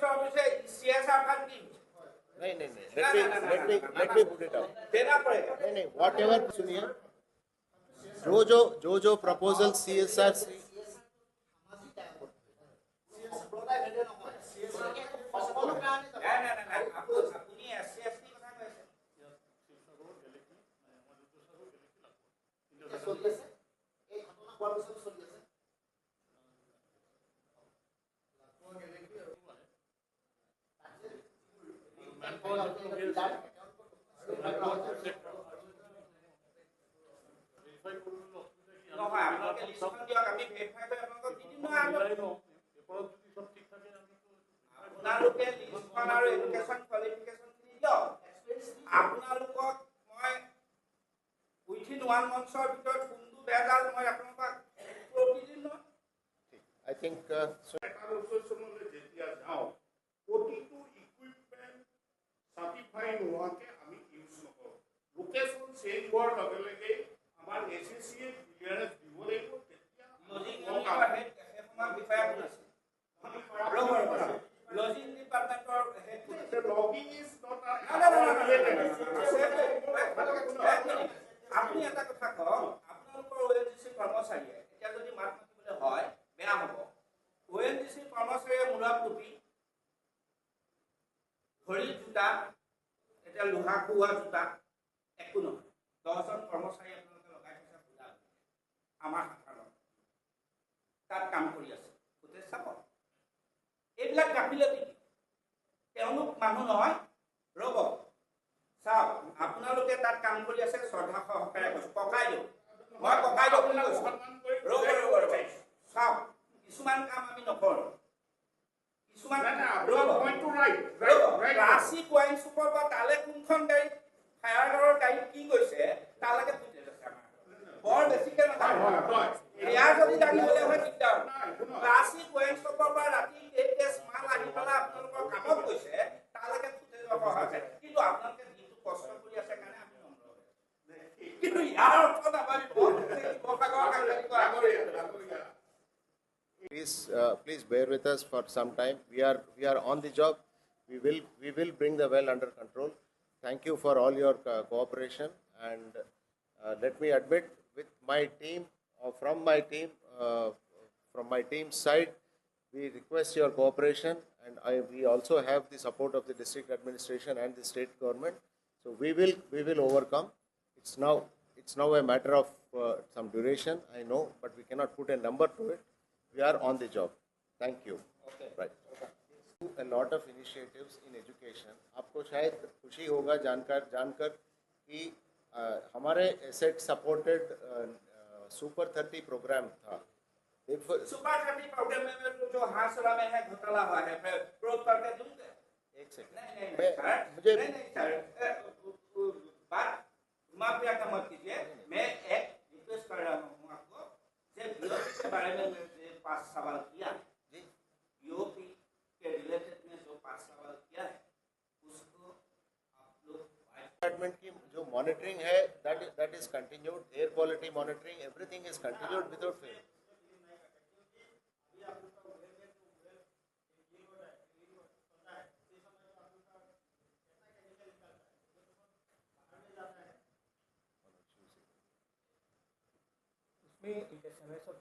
Office है CSR fund की नहीं नहीं नहीं, let me put it out. देना पड़ेगा। नहीं whatever, सुनिए, जो प्रपोजल CSR I think আপনি এটা কথা কওক আপোনালোকৰ ওএনজিসি কৰ্মচাৰীয়ে এতিয়া যদি মাত মাতিবলৈ হয় বেয়া হ'ব ওএনজিসি কৰ্মচাৰীয়ে মূৰত টুপি ঘড়ী জোতা এটা লোহা খুওৱা জোতা একো নহয় 10 জন কৰ্মচাৰী আপোনালোকে লগাই থৈছে বুলা আমাৰ সাধাৰণ তাত কাম কৰি আছে ফুটেজ চাব এইবিলাক গাফিলতি তেওঁলোক মানুহ নহয় ৰ'ব চাওক আপোনালোকে তাত কাম কৰি আছে শ্ৰদ্ধা সহকাৰে ককাই দিওঁ মই ককাই দিওঁ বুলি কৈছোঁ ৰ'ব চাওক কিছুমান কাম আমি নকৰোঁ কিছুমান ক্লাছিক ৱাইন শ্বপৰ পৰা তালে কোনখন গাড়ী ফায়াৰৰ গাড়ী কি গৈছে তালৈকে ফুটেজ আছে আমাৰ বৰ বেছিকে নহয় ইয়াৰ যদি দাঙিবলৈ হয় দিগদাৰ ক্লাছিক ৱাইন শ্বপৰ পৰা ৰাতি এই কেছ মাল আহি পেলাই আপোনালোকৰ কামত গৈছে তালৈকে ফুটেজ অহা আছে কিন্তু আপোনালোকে দিনটো কষ্ট কৰি আছে কাৰণে আমি নম্ৰ কিন্তু ইয়াৰ অৰ্থ নাপাবি please bear with us for some time. We are on the job. We will bring the well under control. Thank you for all your cooperation, and let me admit, with my team, from my team's side, we request your cooperation, and we also have the support of the district administration and the state government. So we will overcome. It's now a matter of some duration, I know, but we cannot put a number to it. We are on the job. Thank you. Okay. Right. A lot of initiatives in education. आपको शायद खुशी होगा जानकर कि हमारे asset supported super 30 programme था। Super 30 programme में जो हासरा में है घोटाला हुआ है प्रूफ करके दूंगे। एक सेकंड मुझे बात माफिया का मत कीजिए। मैं एक रिक्वेस्ट कर रहा हूँ आपको के बारे में 5 सवाल किया जी यूपी के रिलेटेड में जो 5 सवाल किया है उसको आप लोग डिपार्टमेंट की जो मॉनिटरिंग है that is continued, air quality monitoring, everything is continued without fail.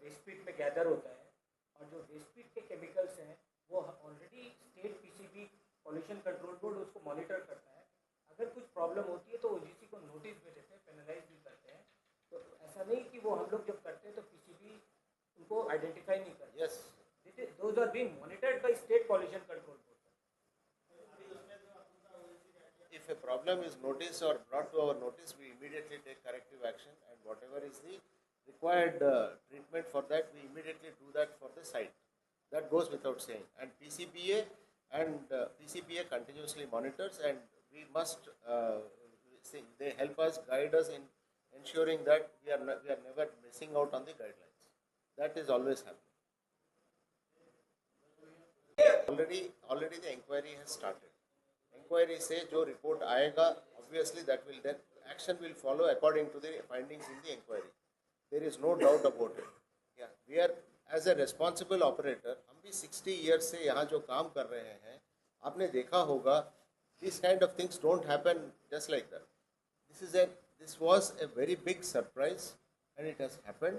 Waste pit में गैदर होता है और जो वेस्ट पीट के केमिकल्स हैं वो already state PCB pollution control board उसको मॉनिटर करता है। अगर कुछ प्रॉब्लम होती है तो ओजीसी को नोटिस भी देते हैं, पेनलाइज भी करते हैं। तो ऐसा नहीं कि वो हम लोग जब करते हैं तो पीसीबी उनको आइडेंटिफाई नहीं करते। Yes, those are being monitored by state pollution control board. If a problem is noticed or brought to our notice, we immediately take corrective action, and whatever is the required treatment for that, we immediately do that for the site. That goes without saying. And PCPA continuously monitors, and we must they help us, guide us in ensuring that we are never missing out on the guidelines. That is always happening. Already the inquiry has started. Inquiry से जो report आएगा, obviously that will then action will follow according to the findings in the inquiry. There is no doubt about it. Yeah, we are as a responsible operator, हम भी 60 years से यहाँ जो काम कर रहे हैं, आपने देखा होगा, these kind of things don't happen just like that. This was a very big surprise, and it has happened.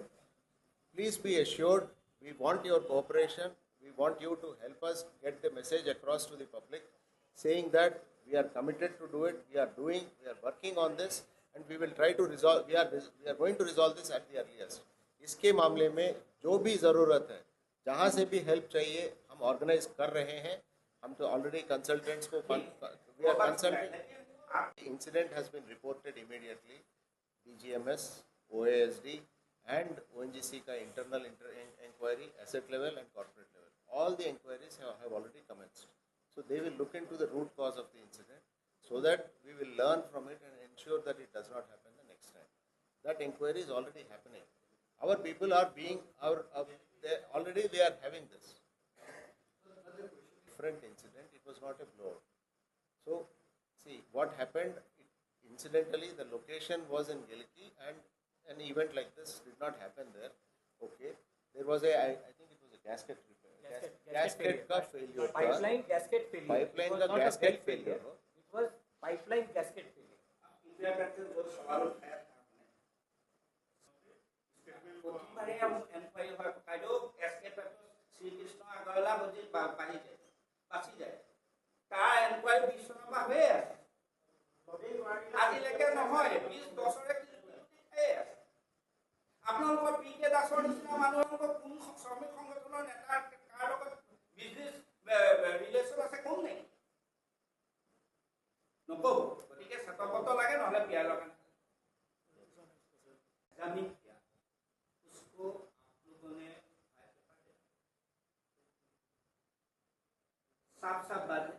Please be assured, we want your cooperation. We want you to help us get the message across to the public, saying that we are committed to do it. We are working on this, and we will try to resolve. We are going to resolve this at the earliest. इसके मामले में जो भी ज़रूरत है, जहाँ से भी हेल्प चाहिए, हम ऑर्गेनाइज कर रहे हैं. हम तो ऑलरेडी कंसल्टेंट्स को we are consulting. The incident has been reported immediately. DGMS, OASD, and ONGC का internal inquiry, asset level and corporate level. All the inquiries have already commenced. So they will look into the root cause of the incident so that we will learn from it and ensure that it does not happen the next time. That inquiry is already happening. Our people are being, already they are having this. Different incident, it was not a blowout. So, see, what happened, incidentally, the location was in Gilki and an event like this did not happen there. Okay. There was I think it was a gasket repair. Gasket ka failure. Pipeline gasket failure. Pipeline का gasket failure. It was pipeline gasket failure. India करके जो सवाल उठाया था आपने, प्रथमबारे हम enquiry হয় কাইলো SK petro Shrikrishna আগরলা বুজি বাঁচি যায় তাৰ এনকুৱাৰী 20 চনৰ পৰা হৈ আছে আজিলৈকে নহয় 20 বছৰে আপোনালোকৰ পি.কে. দাসৰ নিচিনা মানুহৰ কোন শ্ৰমিক সংগঠনৰ নেতাৰ কাৰ লগত বিজনেছ ৰিলেশ্যন আছে কোন নাই নকব গতিকে সতৰ্কত লাগে নহলে বিয়া লগা जमीन क्या उसको आप लोगों ने साफ साफ बात है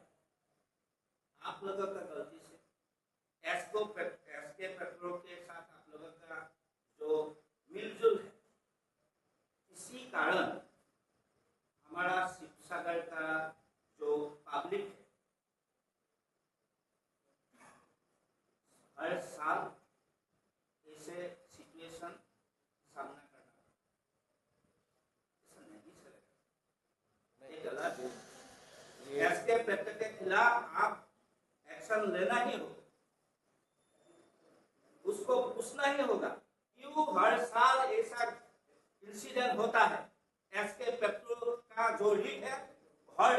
आप लोगों का गलती से एसके पेट्रोल के साथ आप लोगों का जो मिलजुल है इसी कारण हमारा शिवसागर का जो पब्लिक है हर साल ऐसे सिचुएशन सामना करना ऐसा नहीं चलेगा ये गलत है एसके पेट्रोल के खिलाफ आप एक्शन लेना ही होगा उसको पूछना ही होगा क्यों हर साल ऐसा इंसिडेंट होता है एसके पेट्रोल का जो लीक है हर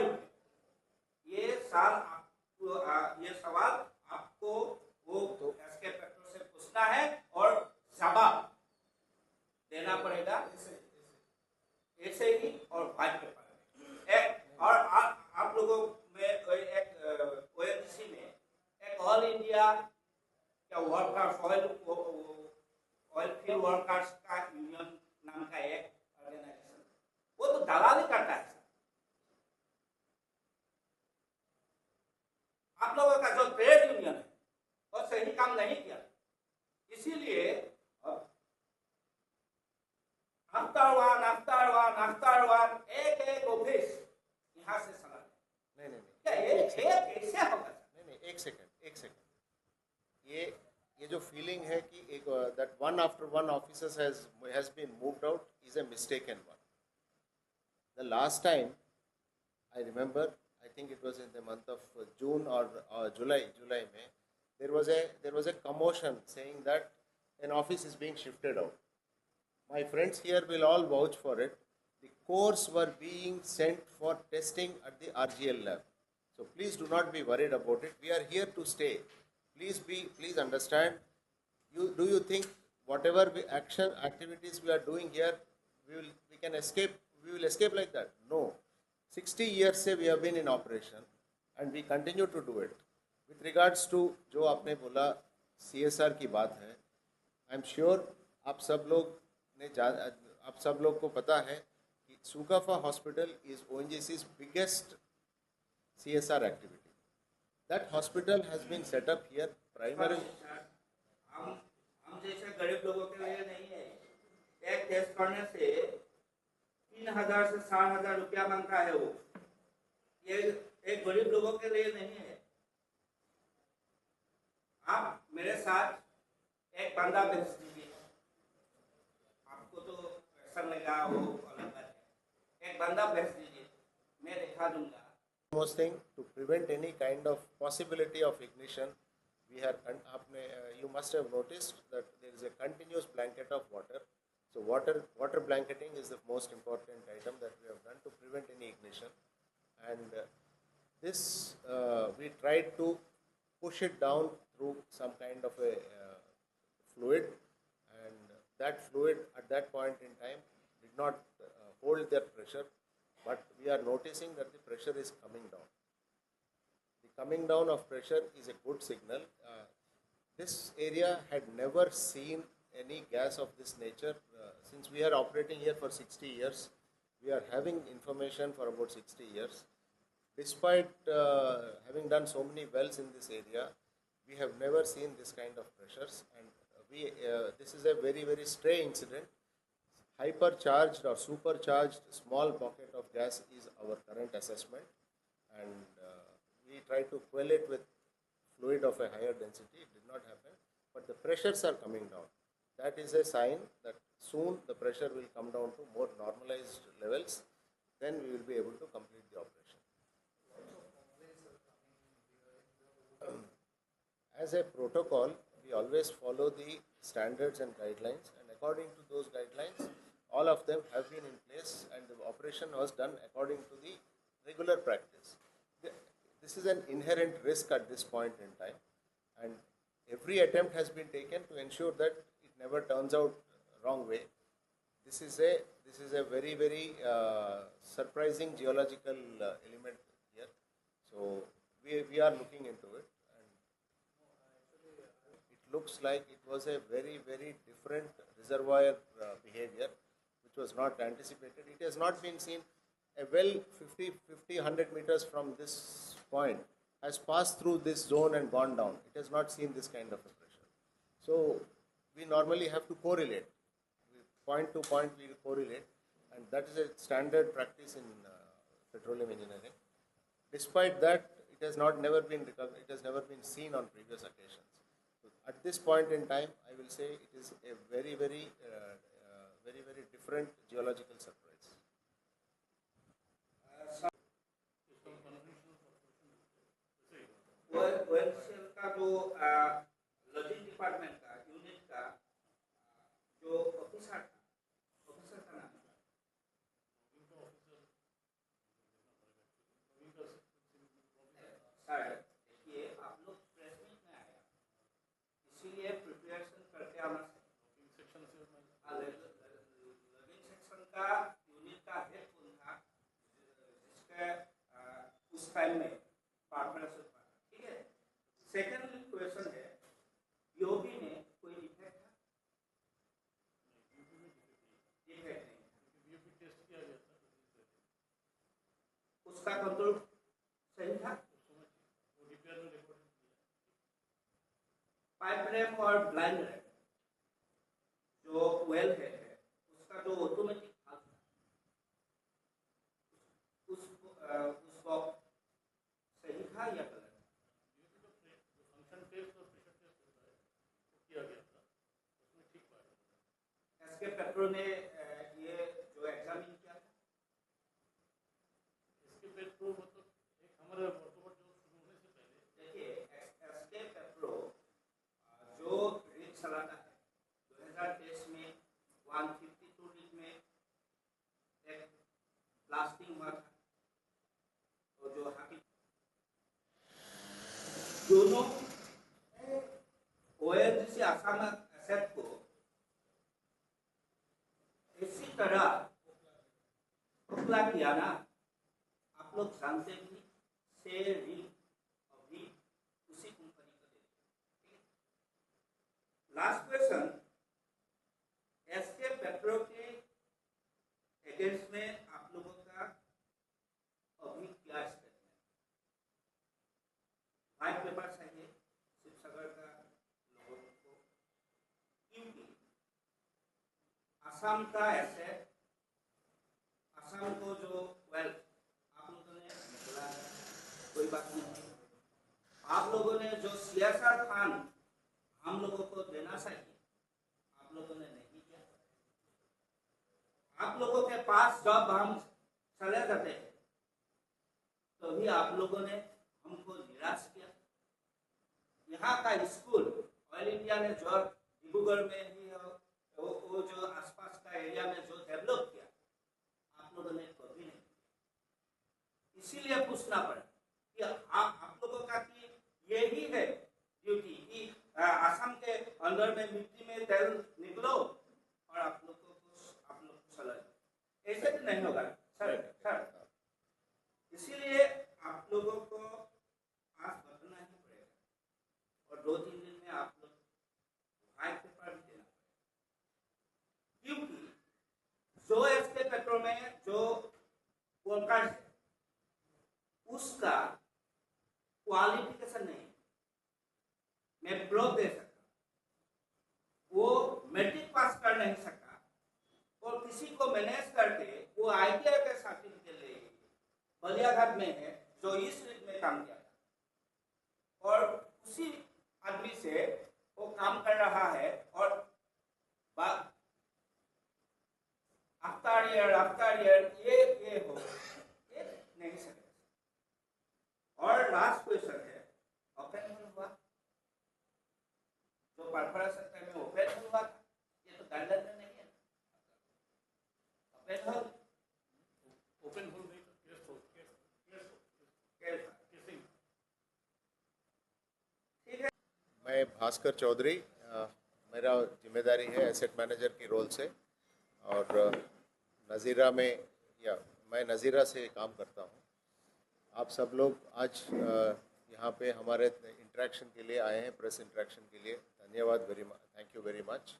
ये साल आपको ये सवाल आपको वो एसके पेट्रोल से पूछना है और जवाब देना पड़ेगा ऐसे ही और फाइट पेपर और आप लोगों में एक ओएनजीसी में एक ऑल इंडिया क्या वर्कर्स ऑयल फील्ड वर्कर्स का यूनियन नाम का एक ऑर्गेनाइजेशन वो तो दलाली करता है आप लोगों का जो ट्रेड यूनियन है वो सही काम नहीं किया इसीलिए आफ्टर वन एक ऑफिस यहाँ से चला नहीं क्या ये कैसे होगा नहीं एक सेकंड ये जो फीलिंग है कि एक that one after one officers has been moved out is a mistaken one the last time I remember I think it was in the month of June और जुलाई में there was a commotion saying that an office is being shifted out. My friends here will all vouch for it. The cores were being sent for testing at the RGL lab. So please do not be worried about it. We are here to stay. Please understand. Do you think whatever activities we are doing here, we can escape? We will escape like that? No. 60 years se we have been in operation, and we continue to do it. With regards to जो आपने बोला CSR की बात है, I am sure आप सब लोग को पता है कि Sukapha hospital is ONGC's biggest CSR activity. That hospital has been set up here primarily. हम जैसे गरीब लोगों के लिए नहीं है एक टेस्ट करने से 3,000 से 7,000 रुपया मांगता है वो ये एक गरीब लोगों के लिए नहीं है आप मेरे साथ एक बंदा भेज दीजिए आपको तो ऐसा लगा वो अलग बात है एक बंदा भेज दीजिए मैं दिखा दूंगा Most thing, to prevent any kind of possibility of ignition, we are you must have noticed that there is a continuous blanket of water. So water blanketing is the most important item that we have done to prevent any ignition. And this we tried to push it down through some kind of a fluid, and that fluid at that point in time did not hold that pressure, but we are noticing that the pressure is coming down. The coming down of pressure is a good signal. This area had never seen any gas of this nature. Since we are operating here for 60 years, we are having information for about 60 years. Despite having done so many wells in this area, we have never seen this kind of pressures, and this is a very, very stray incident. Hypercharged or supercharged small pocket of gas is our current assessment, and we try to quell it with fluid of a higher density. It did not happen, but the pressures are coming down. That is a sign that soon the pressure will come down to more normalized levels. Then we will be able to complete the operation. As a protocol, we always follow the standards and guidelines, and according to those guidelines, all of them have been in place, and the operation was done according to the regular practice. This is an inherent risk at this point in time, and every attempt has been taken to ensure that it never turns out wrong way. This is a very, very surprising geological element here, so we are looking into it. It looks like it was a very, very different reservoir behavior, which was not anticipated. It has not been seen. A well 100 meters from this point has passed through this zone and gone down. It has not seen this kind of a pressure. So we normally have to correlate. Point to point we correlate, and that is a standard practice in petroleum engineering. Despite that, it has never been seen on previous occasions. At this point in time, I will say it is a very, very, very, very different geological surprise. OEL cell का जो logistic department का unit का जो officer का नाम sir, देखिए आप लोग प्रेस मीट में आए, इसीलिए प्रिपरेशन करके आना लॉगिंग सेक्शन का यूनिट का हेड कौन था, जिसके उस टाइम में पार्टनरशिप। ठीक है, सेकंड क्वेश्चन है, यूपी में कोई डिफेक्ट था? डिफेक्ट नहीं, यूपी टेस्ट किया गया था, उसका कंट्रोल सही था। पाइप रैम और ब्लाइंड रैम जो वेल है उसका जो ऑटोमेटिक था उसको सही था या गलत? फंक्शन टेस्ट और प्रेशर टेस्ट होता है वो किया गया था, उसमें ठीक बात है। एसके पेट्रो ने ये जो एग्जामिन किया था, एसके पेट्रो मतलब एक हमारे वर्कआउट जो शुरू होने से पहले, देखिए एसके पेट्रो जो रिग चलाता है 2023 में 152 रिग में एक ब्लास्टिंग हुआ था, तो जो दोनों ओएनजीसी आसाम एसेट को इसी तरह पुतला किया ना, आप लोग जानते भी से रिग अभी उसी कंपनी को दे। लास्ट क्वेश्चन, एसके पेट्रो के अगेंस्ट में आप लोगों का अभी क्या स्टेटमेंट? व्हाइट पेपर चाहिए शिवसागर का लोगों को, क्योंकि असम का एसेट, असम को जो वेल्थ आप लोगों ने निकला है, कोई बात नहीं। आप लोगों ने जो CSR फंड हम लोगों को देना चाहिए, आप लोगों ने नहीं किया। आप लोगों के पास जब हम चले जाते हैं तभी आप लोगों ने हमको निराश किया। यहाँ का स्कूल ऑयल इंडिया ने जो डिब्रूगढ़ में ही वो जो आसपास का एरिया में जो डेवलप किया, आप लोगों ने कभी नहीं। इसीलिए पूछना पड़ा कि आप लोगों का कि यही है ड्यूटी कि आसाम के अंदर में मिट्टी में तेल निकलो और आप लोग को सलाह। ऐसे तो नहीं होगा सर। इसीलिए आप लोगों को आज बदलना ही पड़ेगा और 2-3 दिन में आप लोग व्हाइट पेपर भी देना पड़ेगा, क्योंकि जो एसके पेट्रोल में जो वर्कर्स है उसका क्वालिफिकेशन नहीं, मैं प्रूफ दे सकता, वो मैट्रिक पास कर नहीं सकता और किसी को मैनेज करके वो आईटीआई का सर्टिफिकेट ले बलियाघाट में है जो इस रीत में काम किया था और उसी आदमी से वो काम कर रहा है और आफ्टर ईयर ये हो ये नहीं सकेगा। और लास्ट क्वेश्चन है, ओपन हुआ जो परफॉर्मेंस सेक्टर में ओपन हुआ था, ये तो गाइडलाइन में नहीं है। ओपन होल नहीं तो ठीक है। मैं भास्कर चौधरी, मेरा जिम्मेदारी है एसेट मैनेजर की रोल से और नज़ीरा में या मैं नज़ीरा से काम करता हूँ। आप सब लोग आज यहाँ पे हमारे इंटरेक्शन के लिए आए हैं, प्रेस इंटरेक्शन के लिए धन्यवाद, थैंक यू वेरी मच।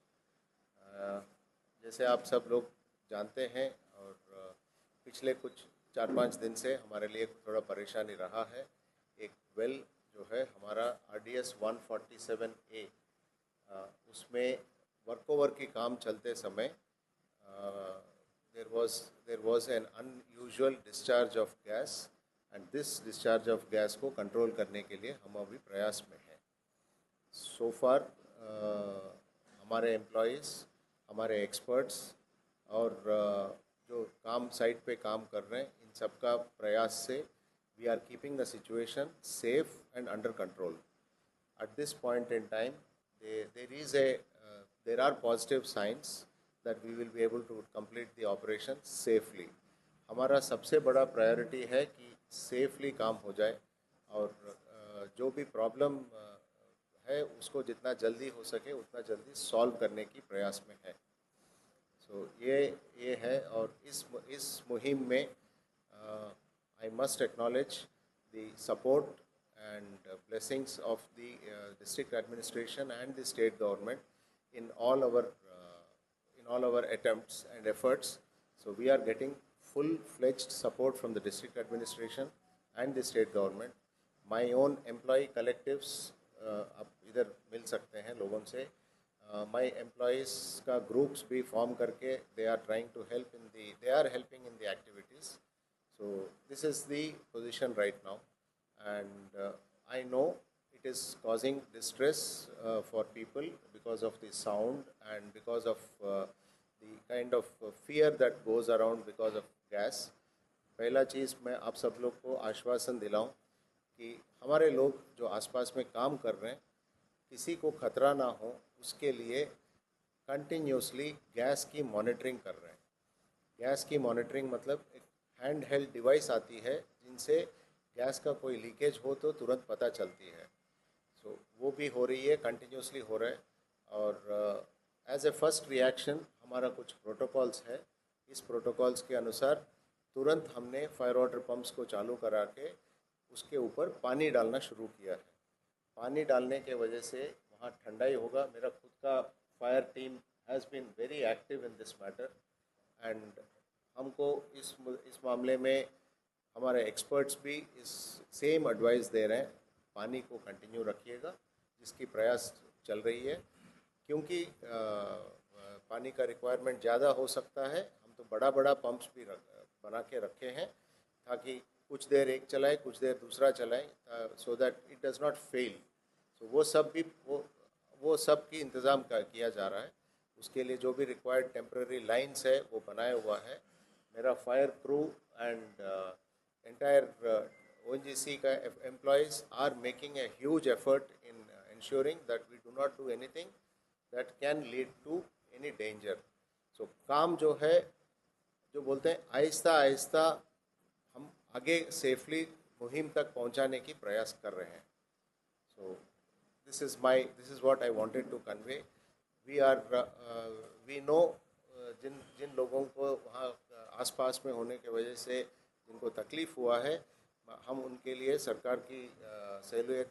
जैसे आप सब लोग जानते हैं और पिछले कुछ 4-5 दिन से हमारे लिए थोड़ा परेशानी रहा है। एक वेल जो है हमारा RDS 147A, उसमें वर्कओवर की काम चलते समय there was an unusual discharge of gas and this discharge of gas को कंट्रोल करने के लिए हम अभी प्रयास में हैं। So far हमारे एम्प्लॉयज़, हमारे एक्सपर्ट्स और जो काम साइट पे काम कर रहे हैं, इन सब का प्रयास से we are keeping the situation safe and under control. At this point in time, there are positive signs that we will be able to complete the operation safely. हमारा सबसे बड़ा प्रायोरिटी है कि सेफली काम हो जाए और जो भी प्रॉब्लम है उसको जितना जल्दी हो सके उतना जल्दी सॉल्व करने की प्रयास में है। सो ये है और इस मुहिम में I must acknowledge the support and blessings of the district administration and the state government in all our attempts and efforts. So we are getting full-fledged support from the district administration and the state government. My own employee collectives आप इधर मिल सकते हैं लोगों से। My employees का groups भी form करके they are helping in the activities. So this is the position right now, and I know it is causing distress for people because of the sound and because of the kind of fear that goes around because of gas. पहला चीज़ मैं आप सब लोग को आश्वासन दिलाऊं कि हमारे लोग जो आसपास में काम कर रहे हैं किसी को खतरा ना हो उसके लिए कंटिन्यूसली गैस की मॉनिटरिंग कर रहे हैं। गैस की मॉनिटरिंग मतलब एक हैंड हेल्ड डिवाइस आती है जिनसे गैस का कोई लीकेज हो तो तुरंत पता चलती है। सो वो भी हो रही है, कंटिन्यूसली हो रहा है और एज ए फर्स्ट रिएक्शन हमारा कुछ प्रोटोकॉल्स है। इस प्रोटोकॉल्स के अनुसार तुरंत हमने फायर वाटर पंप्स को चालू करा के उसके ऊपर पानी डालना शुरू किया है। पानी डालने के वजह से वहाँ ठंडाई होगा। मेरा खुद का fire team has been very active in this matter and हमको इस मामले में हमारे एक्सपर्ट्स भी इस सेम एडवाइस दे रहे हैं, पानी को कंटिन्यू रखिएगा, जिसकी प्रयास चल रही है। क्योंकि पानी का रिक्वायरमेंट ज़्यादा हो सकता है, हम तो बड़ा पंप्स भी बना के रखे हैं ताकि कुछ देर एक चलाए कुछ देर दूसरा चलाए, so that it does not fail. So वो सब की इंतज़ाम किया जा रहा है। उसके लिए जो भी रिक्वायर्ड टेम्पररी लाइन्स है वो बनाया हुआ है। मेरा fire crew and entire ONGC का employees are making a huge effort in ensuring that we do not do anything that can lead to any danger. So काम जो है, जो बोलते हैं आहिस्ता आहिस्ता हम आगे सेफली मुहिम तक पहुंचाने की प्रयास कर रहे हैं. So this is what I wanted to convey. We know जिन लोगों को वहाँ आसपास में होने की वजह से जिनको तकलीफ़ हुआ है, हम उनके लिए सरकार की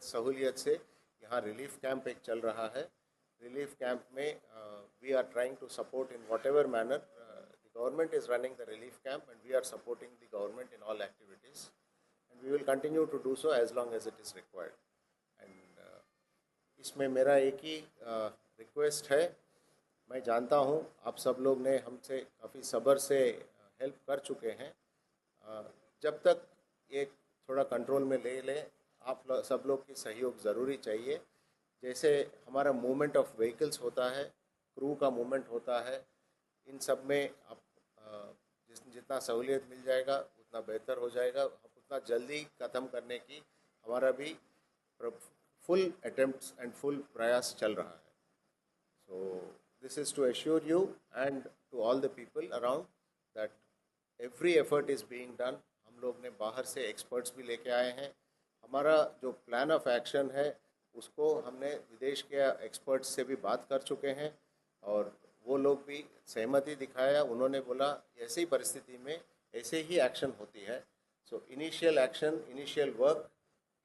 सहूलियत से यहाँ रिलीफ कैंप एक चल रहा है. रिलीफ कैंप में we are trying to support in whatever manner. The government is running the relief camp and we are supporting the government in all activities, and we will continue to do so as long as it is required. And इसमें मेरा एक ही request है. मैं जानता हूँ आप सब लोग ने हमसे काफ़ी सब्र से हेल्प कर चुके हैं. जब तक ये थोड़ा कंट्रोल में ले लें, आप सब लोग की सहयोग ज़रूरी चाहिए. जैसे हमारा मूवमेंट ऑफ व्हीकल्स होता है, क्रू का मूवमेंट होता है, इन सब में आप जितना सहूलियत मिल जाएगा उतना बेहतर हो जाएगा. उतना जल्दी ख़त्म करने की हमारा भी फुल अटेम्प्ट्स एंड फुल प्रयास चल रहा है. So this is to assure you and to all the people around that every effort is being done. हम लोग ने बाहर से एक्सपर्ट्स भी लेके आए हैं. हमारा जो प्लान ऑफ एक्शन है उसको हमने विदेश के एक्सपर्ट्स से भी बात कर चुके हैं और वो लोग भी सहमति दिखाया. उन्होंने बोला ऐसी परिस्थिति में ऐसे ही एक्शन होती है. So initial action, initial work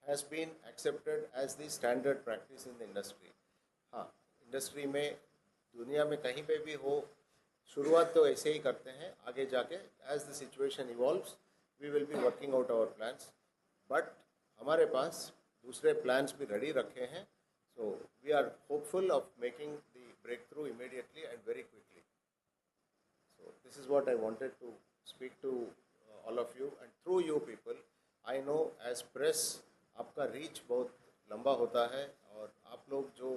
has been accepted as the standard practice in the industry. हाँ, इंडस्ट्री में दुनिया में कहीं पे भी हो, शुरुआत तो ऐसे ही करते हैं. आगे जाके as the situation evolves we will be working out our plans, but हमारे पास दूसरे plans भी ready रखे हैं. So we are hopeful of making the breakthrough immediately and very quickly. So this is what I wanted to speak to all of you, and through you people, I know as press आपका reach बहुत लंबा होता है और आप लोग जो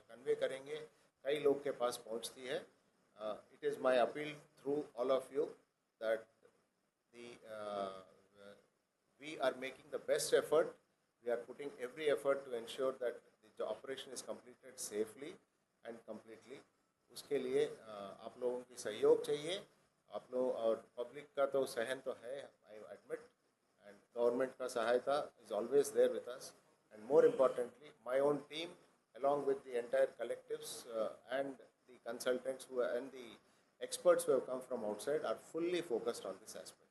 convey करेंगे कई लोग के पास पहुंचती है. It is my appeal through all of you that we are making the best effort. We are putting every effort to ensure that the operation is completed safely and completely. उसके लिए आप लोगों की सहयोग चाहिए. आप लोग और पब्लिक का तो सहन तो है, I admit, and government का सहायता is always there with us. And more importantly, my own team along with the entire collectives and the consultants and the experts who have come from outside are fully focused on this aspect.